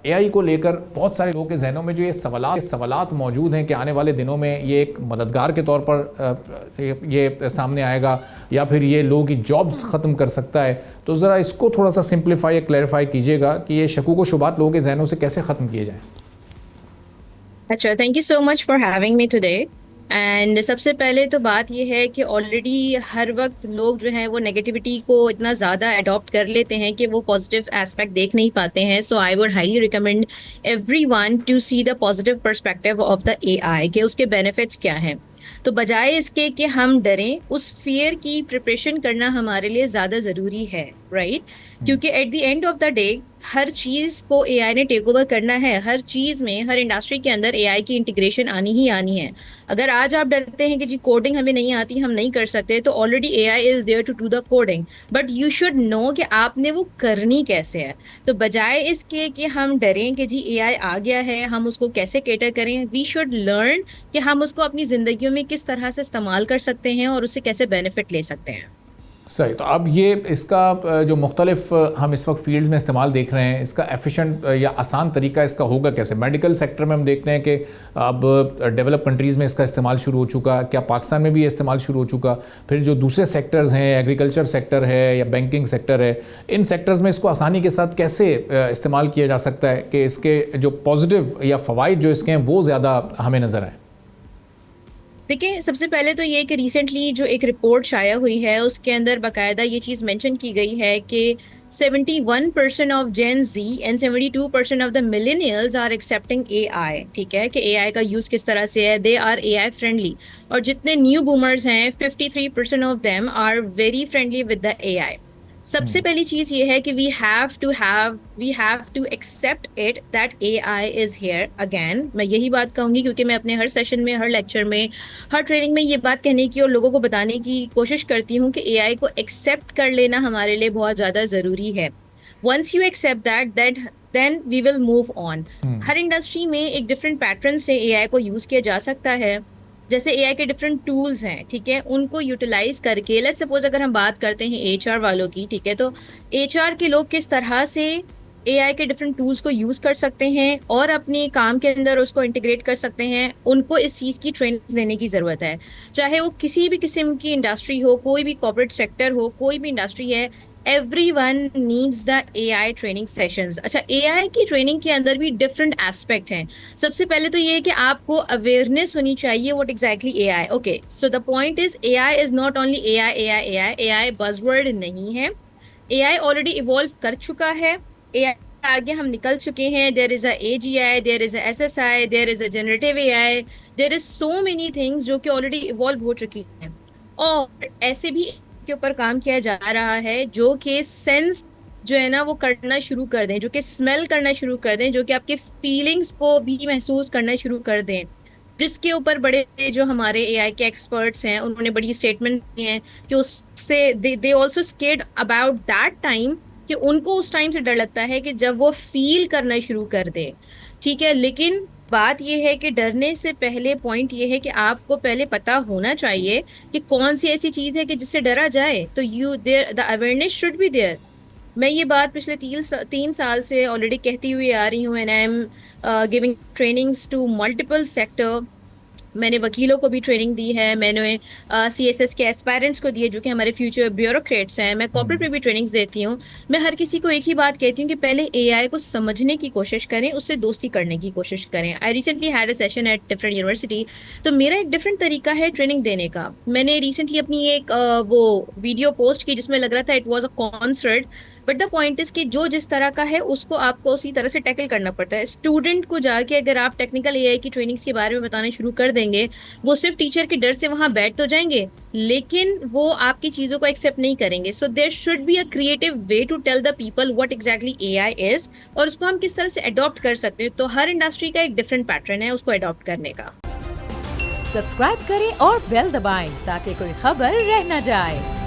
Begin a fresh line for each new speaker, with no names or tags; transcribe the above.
AI को लेकर बहुत सारे लोगों के जहनों में जो ये सवालात मौजूद हैं कि आने वाले दिनों में ये एक मददगार के तौर पर ये सामने आएगा या फिर ये लोगों की जॉब्स ख़त्म कर सकता है, तो ज़रा इसको थोड़ा सा सिंप्लीफाई या क्लैरिफाई कीजिएगा कि ये शकूक व शुबात लोगों के जहनों से कैसे ख़त्म किए जाएँ।
अच्छा, thank you so much for having me today. And सबसे पहले तो बात यह है कि ऑलरेडी हर वक्त लोग जो हैं वो नेगेटिविटी को इतना ज़्यादा अडॉप्ट कर लेते हैं कि वो पॉजिटिव एस्पेक्ट देख नहीं पाते हैं। So I would highly recommend everyone to see the positive perspective of the AI कि उसके बेनिफिट्स क्या हैं। तो बजाय इसके कि हम डरें, उस फियर की प्रिपरेशन करना हमारे लिए ज़्यादा ज़रूरी है, राइट? क्योंकि at the end of the day हर चीज़ को एआई ने टेक ओवर करना है। हर चीज़ में, हर इंडस्ट्री के अंदर एआई की इंटीग्रेशन आनी ही आनी है। अगर आज आप डरते हैं कि जी कोडिंग हमें नहीं आती, हम नहीं कर सकते, तो already AI is there to do the coding, but you should know कि आपने वो करनी कैसे है। तो बजाय इसके कि हम डरें कि जी एआई आ गया है, हम उसको कैसे कैटर करें, वी शुड लर्न कि हम उसको अपनी ज़िंदगियों में किस तरह से इस्तेमाल कर सकते हैं और उससे कैसे बेनिफिट ले सकते हैं।
सही। तो अब ये इसका जो मुख्तलिफ हम इस वक्त फील्ड्स में इस्तेमाल देख रहे हैं, इसका एफिशिएंट या आसान तरीका इसका होगा कैसे? मेडिकल सेक्टर में हम देखते हैं कि अब डेवलप कंट्रीज़ में इसका इस्तेमाल शुरू हो चुका, क्या पाकिस्तान में भी ये इस्तेमाल शुरू हो चुका? फिर जो दूसरे सेक्टर्स हैं, एग्रीकल्चर सेक्टर है या बैंकिंग सेक्टर है, इन सेक्टर्स में इसको आसानी के साथ कैसे इस्तेमाल किया जा सकता है कि इसके जो पॉजिटिव या फ़वाइद जो इसके हैं वो ज़्यादा हमें नज़र आए?
देखिए, सबसे पहले तो ये कि रिसेंटली जो एक रिपोर्ट शाया हुई है उसके अंदर बाकायदा ये चीज़ मेंशन की गई है कि 71% of gen Z and 72% of the millennials are accepting AI. ठीक है, कि एआई का यूज़ किस तरह से है, दे आर एआई फ्रेंडली। और जितने न्यू बूमर्स हैं, 53% of them are very friendly with the AI. सबसे पहली चीज़ ये है कि we have to accept it that AI is here again. मैं यही बात कहूँगी क्योंकि मैं अपने हर सेशन में, हर लेक्चर में, हर ट्रेनिंग में ये बात कहने की और लोगों को बताने की कोशिश करती हूँ कि एआई को एक्सेप्ट कर लेना हमारे लिए बहुत ज़्यादा ज़रूरी है। Once you accept that then we will move on. हर इंडस्ट्री में एक डिफरेंट पैटर्न से एआई को यूज़ किया जा सकता है। जैसे एआई के डिफरेंट टूल्स हैं, ठीक है, उनको यूटिलाइज करके, लेट्स सपोज अगर हम बात करते हैं एचआर वालों की, ठीक है, तो एचआर के लोग किस तरह से एआई के डिफरेंट टूल्स को यूज़ कर सकते हैं और अपने काम के अंदर उसको इंटीग्रेट कर सकते हैं, उनको इस चीज़ की ट्रेनिंग देने की ज़रूरत है। चाहे वो किसी भी किस्म की इंडस्ट्री हो, कोई भी कॉर्पोरेट सेक्टर हो, कोई भी इंडस्ट्री है, everyone needs the AI training sessions. अच्छा, AI की ट्रेनिंग के अंदर भी डिफरेंट एस्पेक्ट हैं। सबसे पहले तो ये है कि आपको अवेयरनेस होनी चाहिए what exactly AI। Okay, so the point is AI is not only AI buzzword नहीं है। AI ऑलरेडी इवॉल्व कर चुका है। AI आगे हम निकल चुके हैं। There is a AGI, there is a SSI, there is a generative AI, there is so many things जो कि ऑलरेडी इवॉल्व हो चुकी हैं। और ऐसे भी के ऊपर काम किया जा रहा है जो कि सेंस जो है ना वो करना शुरू कर दें, जो कि स्मेल करना शुरू कर दें, जो कि आपके फीलिंग्स को भी महसूस करना शुरू कर दें। जिसके ऊपर बड़े जो हमारे एआई के एक्सपर्ट्स हैं उन्होंने बड़ी स्टेटमेंट दी हैं कि उससे they also scared about that time, कि उनको उस टाइम से डर लगता है कि जब वो फील करना शुरू कर दे। ठीक है, लेकिन बात यह है कि डरने से पहले पॉइंट ये है कि आपको पहले पता होना चाहिए कि कौन सी ऐसी चीज़ है कि जिससे डरा जाए। तो the awareness should be there. मैं ये बात पिछले 3 साल से ऑलरेडी कहती हुई आ रही हूँ and I am giving trainings to multiple sector. मैंने वकीलों को भी ट्रेनिंग दी है, मैंने CSS के एस्पायरेंट्स को दिए जो कि हमारे फ्यूचर ब्यूरोक्रेट्स हैं, मैं कॉर्पोरेट में भी ट्रेनिंग्स देती हूँ। मैं हर किसी को एक ही बात कहती हूँ कि पहले AI को समझने की कोशिश करें, उससे दोस्ती करने की कोशिश करें। I recently had a session at different university, तो मेरा एक डिफरेंट तरीका है ट्रेनिंग देने का। मैंने रिसेंटली अपनी एक वो वीडियो पोस्ट की जिसमें लग रहा था it was a concert, but the point is कि जो जिस तरह का है उसको आपको उसी तरह से टैकल करना पड़ता है। स्टूडेंट को जाके अगर आप टेक्निकल AI की ट्रेनिंग्स के बारे में बताना शुरू कर देंगे, वो सिर्फ टीचर के डर से वहां बैठ तो जाएंगे लेकिन वो आपकी चीजों को एक्सेप्ट नहीं करेंगे। So there should be a creative way to tell the people what exactly AI is और उसको हम किस तरह से अडॉप्ट कर सकते हैं। तो हर इंडस्ट्री का एक डिफरेंट पैटर्न है उसको अडॉप्ट करने का।
सब्सक्राइब करें और बेल दबाएं ताकि कोई खबर रह न जाए।